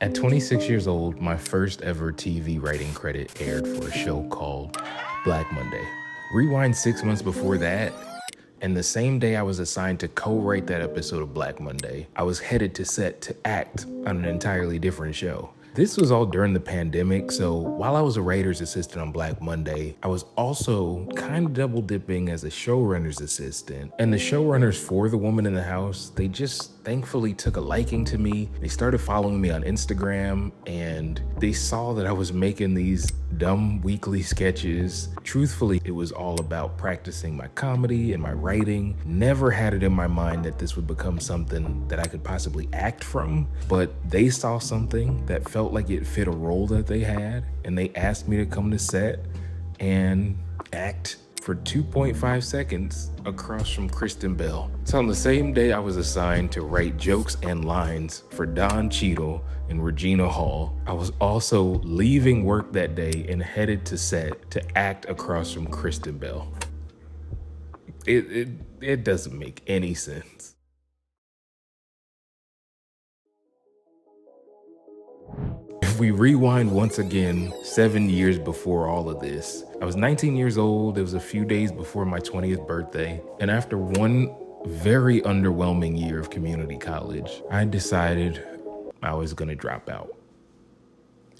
At 26 years old, my first ever TV writing credit aired for a show called Black Monday. Rewind 6 months before that, and the same day I was assigned to co-write that episode of Black Monday, I was headed to set to act on an entirely different show. This was all during the pandemic, so while I was a writer's assistant on Black Monday, I was also kind of double dipping as a showrunner's assistant. And the showrunners for The Woman in the House, they just thankfully took a liking to me. They started following me on Instagram, and they saw that I was making these dumb weekly sketches. Truthfully, it was all about practicing my comedy and my writing. Never had it in my mind that this would become something that I could possibly act from, but they saw something that felt like it fit a role that they had, and they asked me to come to set and act for 2.5 seconds across from Kristen Bell. So on the same day I was assigned to write jokes and lines for Don Cheadle and Regina Hall, I was also leaving work that day and headed to set to act across from Kristen Bell. It doesn't make any sense. If we rewind once again, 7 years before all of this, I was 19 years old. It was a few days before my 20th birthday. And after one very underwhelming year of community college, I decided I was gonna drop out.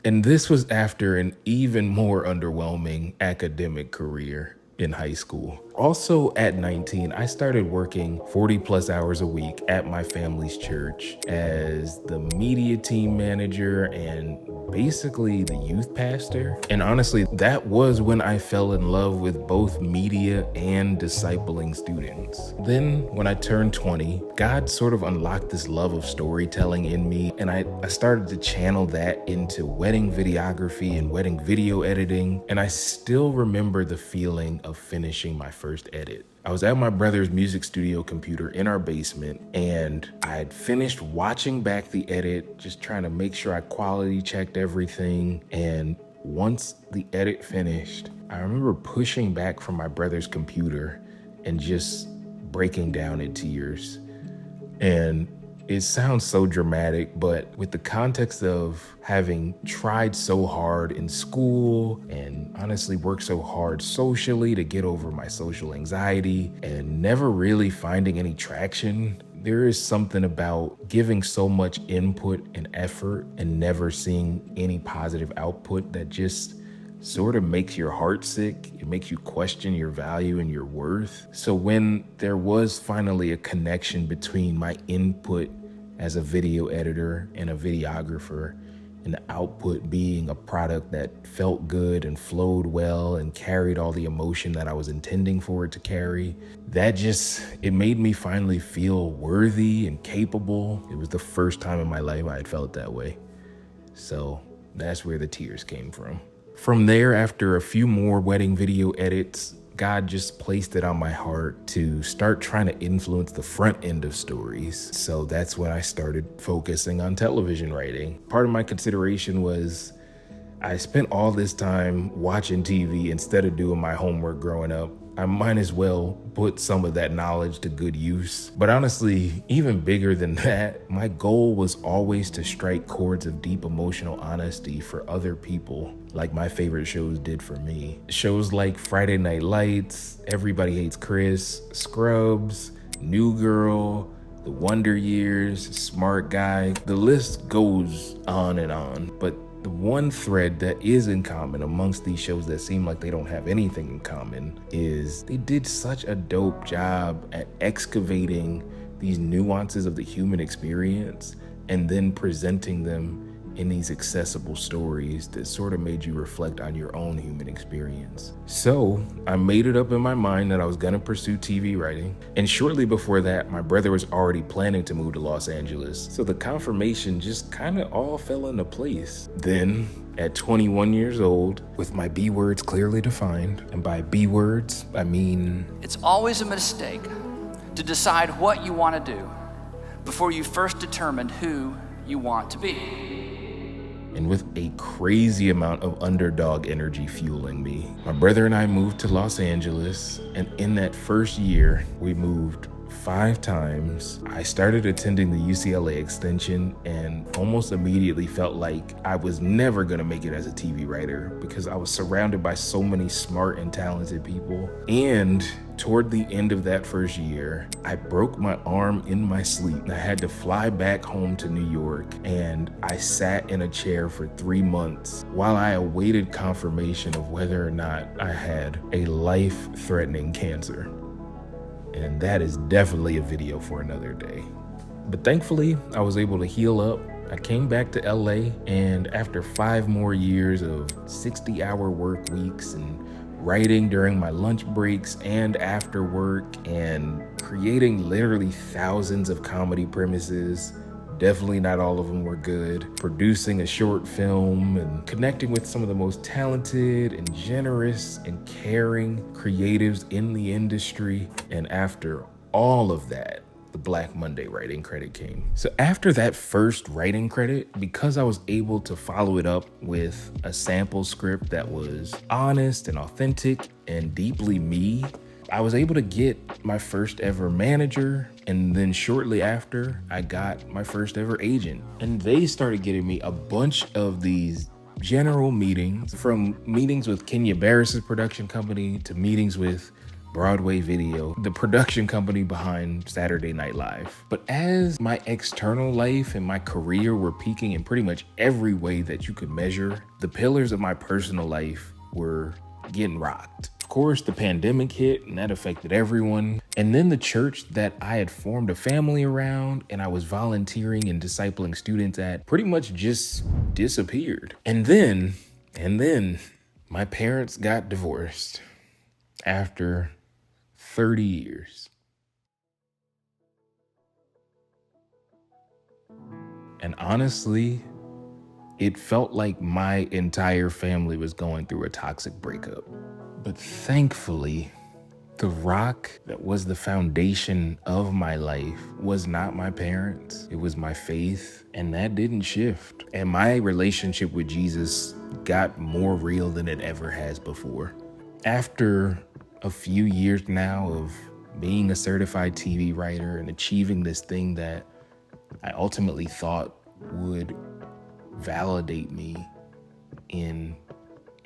And this was after an even more underwhelming academic career in high school. Also at 19, I started working 40 plus hours a week at my family's church as the media team manager and basically the youth pastor. And honestly, that was when I fell in love with both media and discipling students. Then when I turned 20, God sort of unlocked this love of storytelling in me, and I started to channel that into wedding videography and wedding video editing. And I still remember the feeling of finishing my first edit. I was at my brother's music studio computer in our basement, and I had finished watching back the edit, just trying to make sure I quality checked everything. And once the edit finished, I remember pushing back from my brother's computer and just breaking down in tears. And it sounds so dramatic, but with the context of having tried so hard in school and honestly worked so hard socially to get over my social anxiety and never really finding any traction, there is something about giving so much input and effort and never seeing any positive output that just sort of makes your heart sick. It makes you question your value and your worth. So when there was finally a connection between my input as a video editor and a videographer, and the output being a product that felt good and flowed well and carried all the emotion that I was intending for it to carry, it made me finally feel worthy and capable. It was the first time in my life I had felt that way. So that's where the tears came from. From there, after a few more wedding video edits, God just placed it on my heart to start trying to influence the front end of stories. So that's when I started focusing on television writing. Part of my consideration was I spent all this time watching TV instead of doing my homework growing up. I might as well put some of that knowledge to good use. But honestly, even bigger than that, my goal was always to strike chords of deep emotional honesty for other people, like my favorite shows did for me. Shows like Friday Night Lights, Everybody Hates Chris, Scrubs, New Girl, The Wonder Years, Smart Guy. The list goes on and on, but the one thread that is in common amongst these shows that seem like they don't have anything in common is they did such a dope job at excavating these nuances of the human experience and then presenting them in these accessible stories that sort of made you reflect on your own human experience. So I made it up in my mind that I was gonna pursue TV writing. And shortly before that, my brother was already planning to move to Los Angeles. So the confirmation just kind of all fell into place. Then at 21 years old, with my B words clearly defined, and by B words, I mean, it's always a mistake to decide what you want to do before you first determine who you want to be. And with a crazy amount of underdog energy fueling me, my brother and I moved to Los Angeles, and in that first year, we moved 5 times. I started attending the UCLA extension and almost immediately felt like I was never gonna make it as a TV writer because I was surrounded by so many smart and talented people. And toward the end of that first year, I broke my arm in my sleep. I had to fly back home to New York, and I sat in a chair for 3 months while I awaited confirmation of whether or not I had a life-threatening cancer. And that is definitely a video for another day. But thankfully, I was able to heal up. I came back to LA, and after 5 more years of 60-hour work weeks and writing during my lunch breaks and after work and creating literally thousands of comedy premises, definitely not all of them were good, producing a short film and connecting with some of the most talented and generous and caring creatives in the industry. And after all of that, the Black Monday writing credit came. So after that first writing credit, because I was able to follow it up with a sample script that was honest and authentic and deeply me, I was able to get my first ever manager, and then shortly after, I got my first ever agent. And they started getting me a bunch of these general meetings, from meetings with Kenya Barris's production company to meetings with Broadway Video, the production company behind Saturday Night Live. But as my external life and my career were peaking in pretty much every way that you could measure, the pillars of my personal life were getting rocked. Of course, the pandemic hit and that affected everyone. And then the church that I had formed a family around and I was volunteering and discipling students at pretty much just disappeared. And then my parents got divorced after 30 years. And honestly, it felt like my entire family was going through a toxic breakup. But thankfully, the rock that was the foundation of my life was not my parents. It was my faith, and that didn't shift. And my relationship with Jesus got more real than it ever has before. After a few years now of being a certified TV writer and achieving this thing that I ultimately thought would validate me in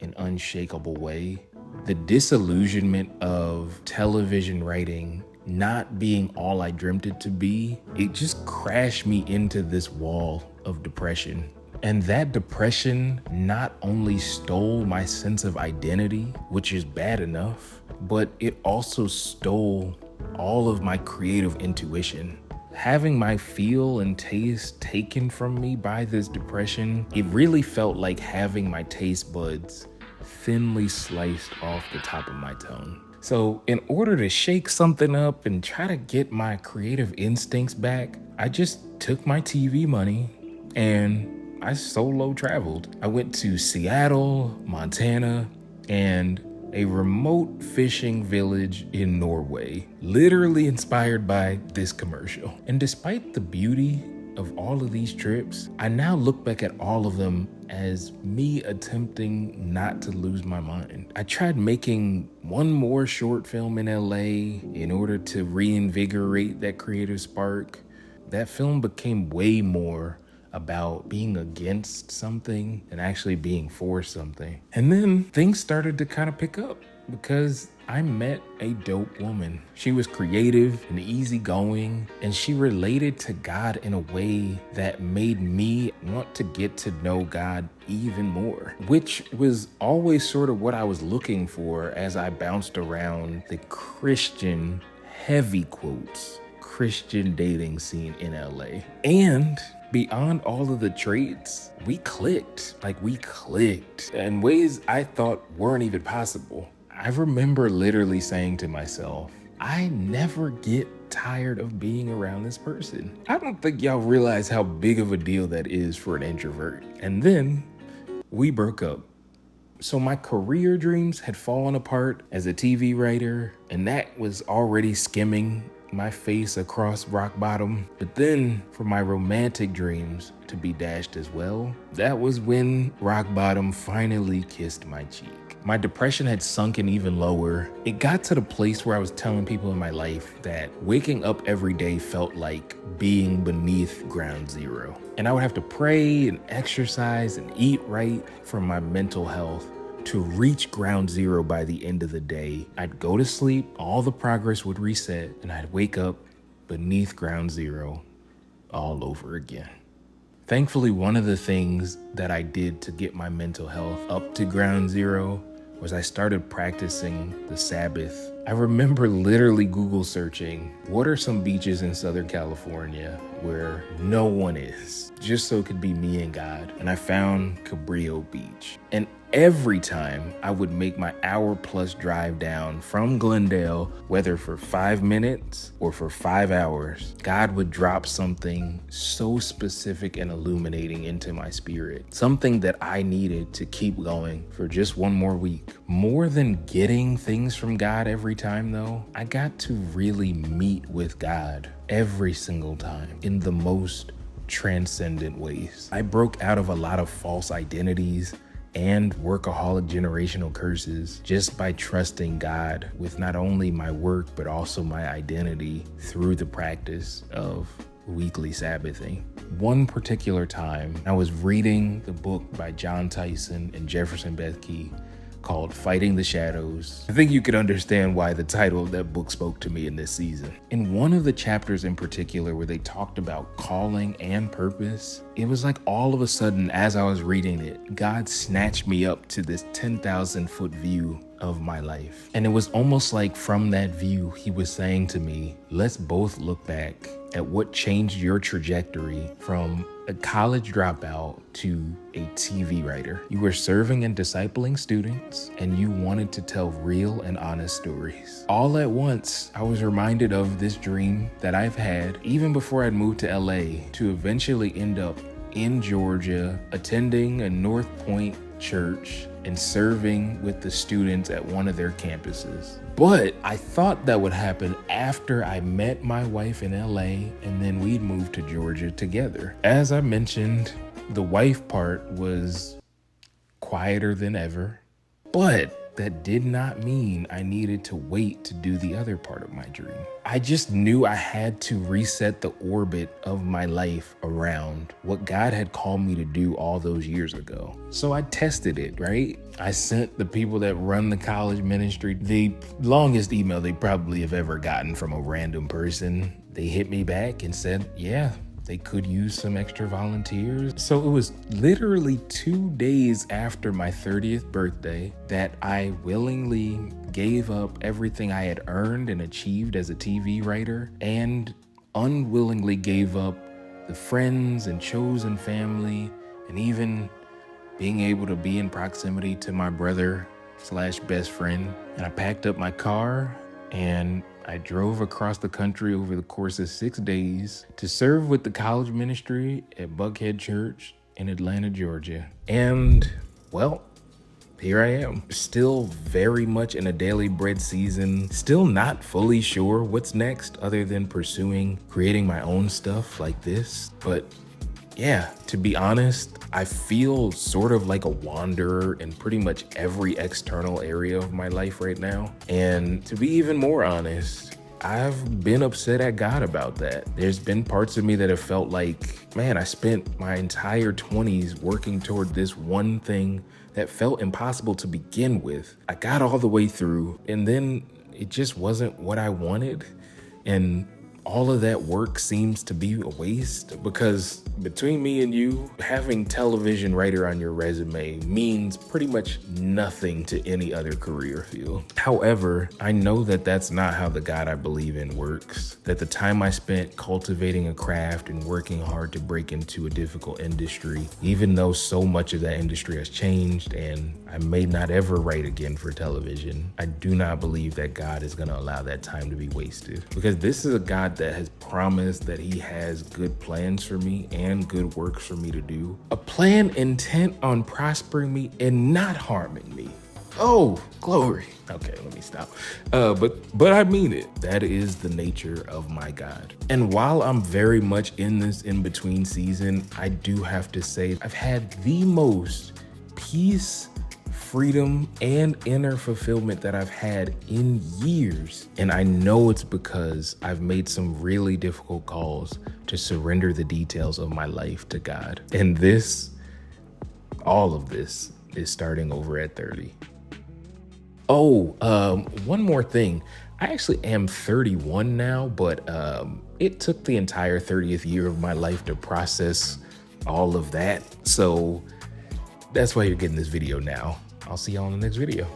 an unshakable way, the disillusionment of television writing not being all I dreamt it to be, it just crashed me into this wall of depression. And that depression not only stole my sense of identity, which is bad enough, but it also stole all of my creative intuition. Having my feel and taste taken from me by this depression, it really felt like having my taste buds thinly sliced off the top of my tongue. So in order to shake something up and try to get my creative instincts back, I just took my TV money and I solo traveled. I went to Seattle, Montana, and a remote fishing village in Norway, literally inspired by this commercial. And despite the beauty of all of these trips, I now look back at all of them as me attempting not to lose my mind. I tried making one more short film in LA in order to reinvigorate that creative spark. That film became way more about being against something and actually being for something. And then things started to kind of pick up because I met a dope woman. She was creative and easygoing, and she related to God in a way that made me want to get to know God even more, which was always sort of what I was looking for as I bounced around the Christian, heavy quotes, Christian dating scene in LA. And beyond all of the traits, we clicked in ways I thought weren't even possible. I remember literally saying to myself, I never get tired of being around this person. I don't think y'all realize how big of a deal that is for an introvert. And then we broke up. So my career dreams had fallen apart as a TV writer, and that was already skimming my face across rock bottom. But then for my romantic dreams to be dashed as well, that was when rock bottom finally kissed my cheek. My depression had sunken even lower. It got to the place where I was telling people in my life that waking up every day felt like being beneath ground zero. And I would have to pray and exercise and eat right for my mental health to reach ground zero by the end of the day. I'd go to sleep, all the progress would reset, and I'd wake up beneath ground zero all over again. Thankfully, one of the things that I did to get my mental health up to ground zero was I started practicing the Sabbath. I remember literally Google searching, what are some beaches in Southern California where no one is, just so it could be me and God. And I found Cabrillo Beach. And every time I would make my hour-plus drive down from Glendale, whether for 5 minutes or for 5 hours, God would drop something so specific and illuminating into my spirit, something that I needed to keep going for just one more week. More than getting things from God every time, though, I got to really meet with God every single time in the most transcendent ways. I broke out of a lot of false identities and workaholic generational curses just by trusting God with not only my work, but also my identity through the practice of weekly Sabbathing. One particular time, I was reading the book by John Tyson and Jefferson Bethke called Fighting the Shadows. I think you could understand why the title of that book spoke to me in this season. In one of the chapters in particular where they talked about calling and purpose, it was like all of a sudden as I was reading it, God snatched me up to this 10,000 foot view of my life. And it was almost like from that view, he was saying to me, let's both look back at what changed your trajectory from a college dropout to a TV writer. You were serving and discipling students, and you wanted to tell real and honest stories. All at once, I was reminded of this dream that I've had even before I'd moved to LA to eventually end up in Georgia, attending a North Point church and serving with the students at one of their campuses. But I thought that would happen after I met my wife in LA and then we'd move to Georgia together. As I mentioned, the wife part was quieter than ever, but that did not mean I needed to wait to do the other part of my dream. I just knew I had to reset the orbit of my life around what God had called me to do all those years ago. So I tested it, right? I sent the people that run the college ministry the longest email they probably have ever gotten from a random person. They hit me back and said, yeah, they could use some extra volunteers. So it was literally 2 days after my 30th birthday that I willingly gave up everything I had earned and achieved as a TV writer and unwillingly gave up the friends and chosen family and even being able to be in proximity to my brother/best friend. And I packed up my car and I drove across the country over the course of 6 days to serve with the college ministry at Buckhead Church in Atlanta, Georgia. And, well, here I am, still very much in a daily bread season, still not fully sure what's next other than pursuing creating my own stuff like this. But yeah, to be honest, I feel sort of like a wanderer in pretty much every external area of my life right now. And to be even more honest, I've been upset at God about that. There's been parts of me that have felt like, man, I spent my entire 20s working toward this one thing that felt impossible to begin with. I got all the way through, and then it just wasn't what I wanted. And all of that work seems to be a waste, because between me and you, having television writer on your resume means pretty much nothing to any other career field. However, I know that that's not how the God I believe in works, that the time I spent cultivating a craft and working hard to break into a difficult industry, even though so much of that industry has changed and I may not ever write again for television, I do not believe that God is going to allow that time to be wasted, because this is a God that has promised that he has good plans for me and good works for me to do. A plan intent on prospering me and not harming me. Oh, glory. Okay, let me stop. But I mean it. That is the nature of my God. And while I'm very much in this in-between season, I do have to say I've had the most peace, freedom, and inner fulfillment that I've had in years. And I know it's because I've made some really difficult calls to surrender the details of my life to God. And all of this is starting over at 30. Oh, one more thing. I actually am 31 now, but it took the entire 30th year of my life to process all of that. So that's why you're getting this video now. I'll see y'all in the next video.